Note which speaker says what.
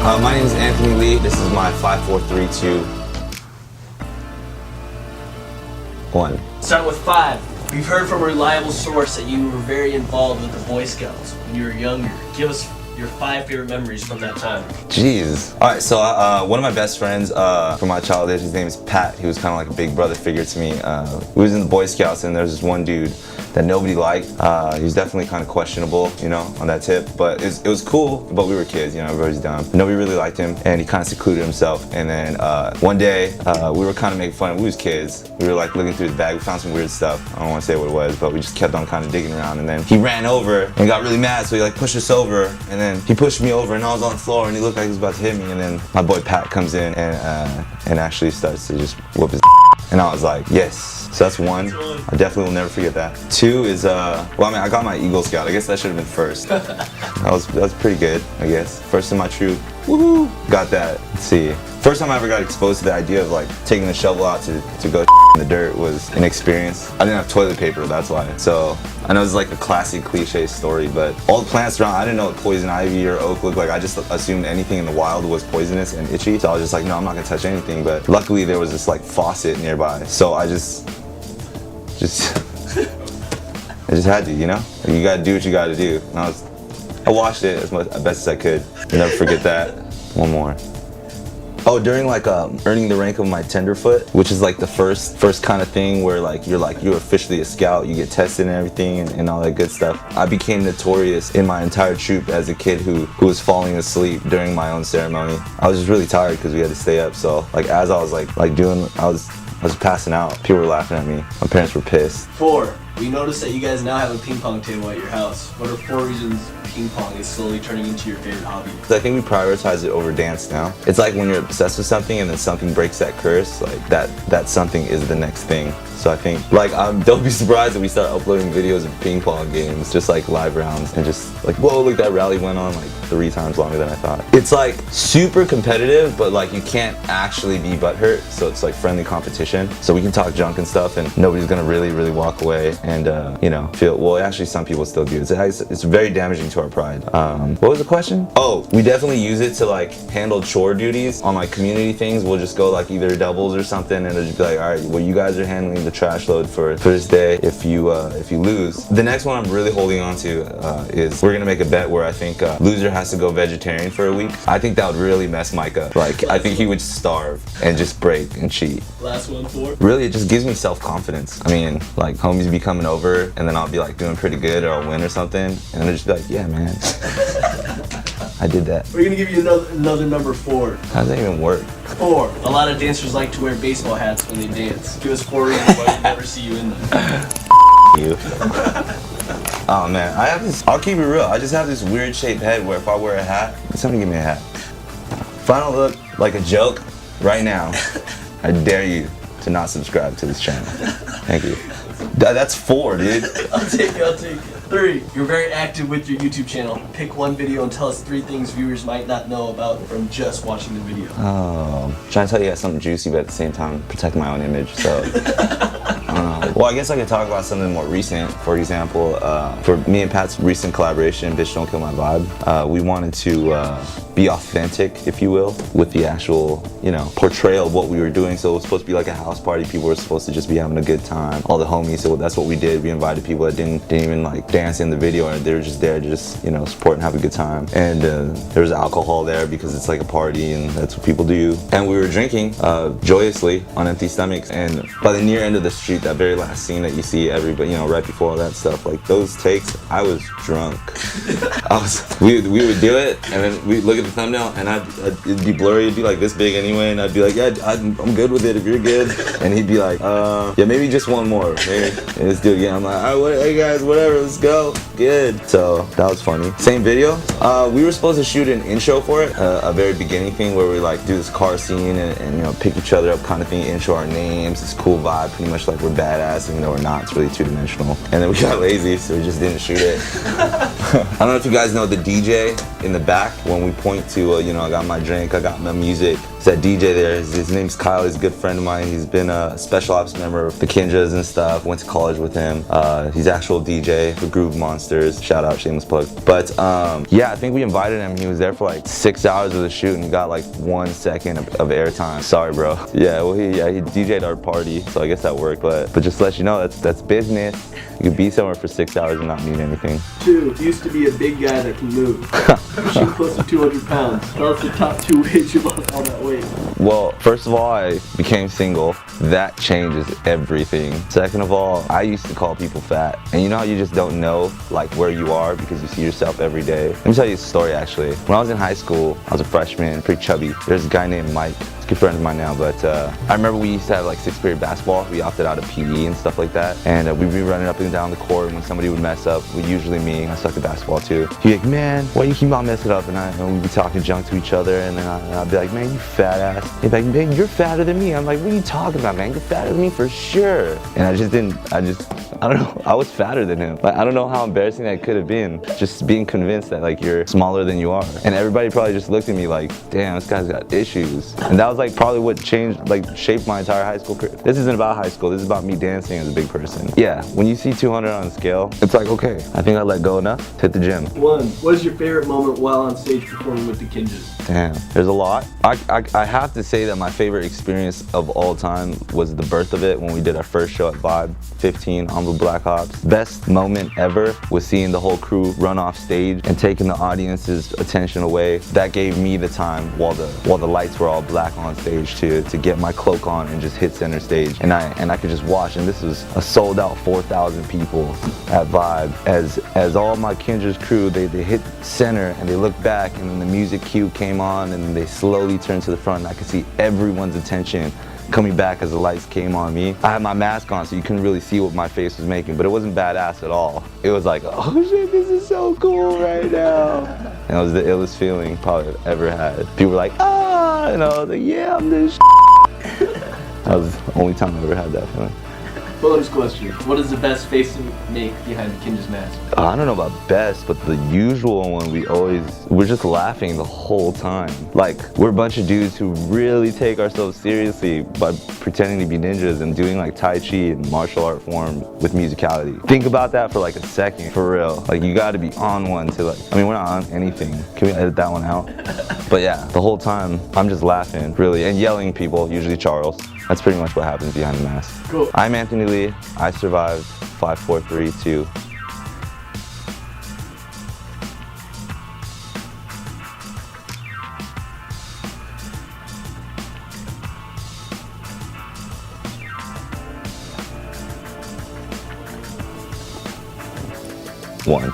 Speaker 1: My name is Anthony Lee. This is my 5, 4, 3, 2, 1.
Speaker 2: Starting with 5. We've heard from a reliable source that you were very involved with the Boy Scouts when you were younger. Give us your 5 favorite memories from that time.
Speaker 1: Jeez. Alright, so one of my best friends from my childhood, his name is Pat. He was kind of like a big brother figure to me. We was in the Boy Scouts and there was this one dude that nobody liked. He was definitely kind of questionable, you know, on that tip. But it was cool, but we were kids, you know, everybody's dumb. Nobody really liked him and he kind of secluded himself. And then one day, we were kind of making fun of him. We was kids. We were like looking through his bag. We found some weird stuff. I don't want to say what it was, but we just kept on kind of digging around. And then he ran over and got really mad, so he like pushed us over. And then he pushed me over and I was on the floor and he looked like he was about to hit me. And then my boy Pat comes in and actually starts to just whoop his and I was like, yes. So that's 1. I definitely will never forget that. 2 is, well, I mean, I got my Eagle Scout. I guess that should have been first. That was pretty good, I guess. First in my troop. Woohoo! Got that. Let's see. First time I ever got exposed to the idea of like taking the shovel out to go in the dirt was an experience. I didn't have toilet paper, that's why. So I know it's like a classic cliche story, but all the plants around, I didn't know what poison ivy or oak looked like. I just assumed anything in the wild was poisonous and itchy. So I was just like, no, I'm not gonna touch anything. But luckily there was this like faucet nearby. So I just I just had to, you know? Like, you gotta do what you gotta do. And I washed it as best as I could. I'll never forget that. One more. Oh, during like earning the rank of my tenderfoot, which is like the first kind of thing where like you're officially a scout, you get tested and everything and all that good stuff. I became notorious in my entire troop as a kid who was falling asleep during my own ceremony. I was just really tired because we had to stay up. So like as I was like doing, I was passing out. People were laughing at me. My parents were pissed.
Speaker 2: 4. We noticed that you guys now have a ping pong table at your house. What are 4 reasons ping pong is slowly turning into your favorite hobby?
Speaker 1: I think we prioritize it over dance now. It's like when you're obsessed with something and then something breaks that curse, like that something is the next thing. So I think, like, don't be surprised if we start uploading videos of ping pong games, just like live rounds, and just like, whoa, look, that rally went on like 3 times longer than I thought. It's like super competitive, but like you can't actually be butthurt, so it's like friendly competition. So we can talk junk and stuff, and nobody's gonna really walk away and you know, feel, well, actually some people still do. It's very damaging to our pride. What was the question? Oh, we definitely use it to like handle chore duties on like community things. We'll just go like either doubles or something, and it'll just be like, all right, well, you guys are handling the trash load for this day if you lose. The next one I'm really holding on to is we're gonna make a bet where I think loser has to go vegetarian for a week. I think that would really mess Mike up. Like, I think he would starve and just break and cheat.
Speaker 2: Last one, 4.
Speaker 1: Really, it just gives me self-confidence. I mean, like, homies be coming over and then I'll be like doing pretty good or I'll win or something, and they'll just be like, yeah, man, I did that.
Speaker 2: We're gonna give you another number 4.
Speaker 1: How does that even work?
Speaker 2: 4. A lot of dancers like to wear baseball hats when they dance. Give us 4 reasons why we never see you in them.
Speaker 1: You. Oh man, I'll keep it real. I just have this weird shaped head where if I wear a hat, somebody give me a hat. If I don't look like a joke right now, I dare you to not subscribe to this channel. Thank you. That's 4, dude.
Speaker 2: I'll take it. 3. You're very active with your YouTube channel. Pick one video and tell us 3 things viewers might not know about from just watching the video.
Speaker 1: Oh, trying to tell you guys something juicy, but at the same time protect my own image. So, well, I guess I could talk about something more recent. For example, for me and Pat's recent collaboration, Bitch Don't Kill My Vibe, we wanted to be authentic, if you will, with the actual, you know, portrayal of what we were doing. So it was supposed to be like a house party. People were supposed to just be having a good time. All the homies. So that's what we did. We invited people that didn't even like dance in the video, and they were just there to just, you know, support and have a good time. And there was alcohol there because it's like a party and that's what people do. And we were drinking joyously on empty stomachs. And by the near end of the street, that very last scene that you see everybody, you know, right before all that stuff, like those takes, I was drunk. We would do it, and then we'd look at the thumbnail, and it'd be blurry. It'd be like this big anyway, and I'd be like, yeah, I'm good with it if you're good. And he'd be like, yeah, maybe just one more. Maybe let's do it again. I'm like, all right, hey guys, whatever, let's go. Good. So that was funny. Same video. We were supposed to shoot an intro for it, a very beginning thing where we like do this car scene and you know, pick each other up kind of thing, intro our names, this cool vibe, pretty much like we're badass, even though we're not. It's really 2-dimensional. And then we got lazy, so we just didn't shoot it. I don't know if you guys know the DJ in the back. When we point to, you know, I got my drink, I got my music. It's that DJ there. His name's Kyle. He's a good friend of mine. He's been a special ops member of the Kinjas and stuff. Went to college with him. He's actual DJ for Groove Monsters. Shout out, shameless plug. But yeah, I think we invited him. He was there for like 6 hours of the shoot and he got like 1 second of airtime. Sorry, bro. Yeah, well, he DJ'd our party, so I guess that worked. But just to let you know, that's business. You could be somewhere for 6 hours and not mean anything.
Speaker 2: 2, used to be a big guy that can move. Pushing close to 200 pounds. Start the top 2 ways you lost all that weight.
Speaker 1: Well, first of all, I became single. That changes everything. Second of all, I used to call people fat. And you know how you just don't know like where you are because you see yourself every day? Let me tell you a story actually. When I was in high school, I was a freshman, pretty chubby. There's a guy named Mike. He's a good friend of mine now, but I remember we used to have like 6th period basketball. We opted out of PE and stuff like that. And we'd be running up and down the court. When somebody would mess up, usually me, I suck at basketball too. He'd be like, man, why you keep on messing up? And we'd be talking junk to each other. And then I'd be like, man, you fat ass. He'd be like, man, you're fatter than me. I'm like, what are you talking about, man? You're fatter than me for sure. And I don't know, I was fatter than him. Like, I don't know how embarrassing that could have been. Just being convinced that like you're smaller than you are. And everybody probably just looked at me like, damn, this guy's got issues. And that was like probably what changed, like shaped my entire high school career. This isn't about high school, this is about me dancing as a big person. Yeah, when you see 200 on the scale, it's like, okay, I think I let go enough to hit the gym.
Speaker 2: 1, what is your favorite moment while on stage performing with the Kinjas?
Speaker 1: Damn, there's a lot. I have to say that my favorite experience of all time was the birth of it when we did our first show at Vibe 15 on the Black Ops. Best moment ever was seeing the whole crew run off stage and taking the audience's attention away. That gave me the time while the lights were all black on stage to get my cloak on and just hit center stage. And I could just watch, and this was a sold out 4,000 people at Vibe. As all my Kinja's crew, they hit center and they looked back and then the music cue came on and they slowly turned to the front and I could see everyone's attention coming back as the lights came on me. I had my mask on so you couldn't really see what my face was making, but it wasn't badass at all. It was like, oh shit, this is so cool right now. And it was the illest feeling probably I've ever had. People were like, ah, and I was like, yeah, I'm this That was the only time I ever had that feeling.
Speaker 2: Bonus question. What is the best face to make behind the Kinja's mask?
Speaker 1: I don't know about best, but the usual one we're just laughing the whole time. Like, we're a bunch of dudes who really take ourselves seriously by pretending to be ninjas and doing like Tai Chi and martial art form with musicality. Think about that for like a second, for real. Like, you gotta be on one to like, I mean, we're not on anything. Can we edit that one out? But yeah, the whole time, I'm just laughing, really, and yelling at people, usually Charles. That's pretty much what happens behind the mask.
Speaker 2: Cool.
Speaker 1: I'm Anthony Lee. I survived 5, 4, 3, 2. One.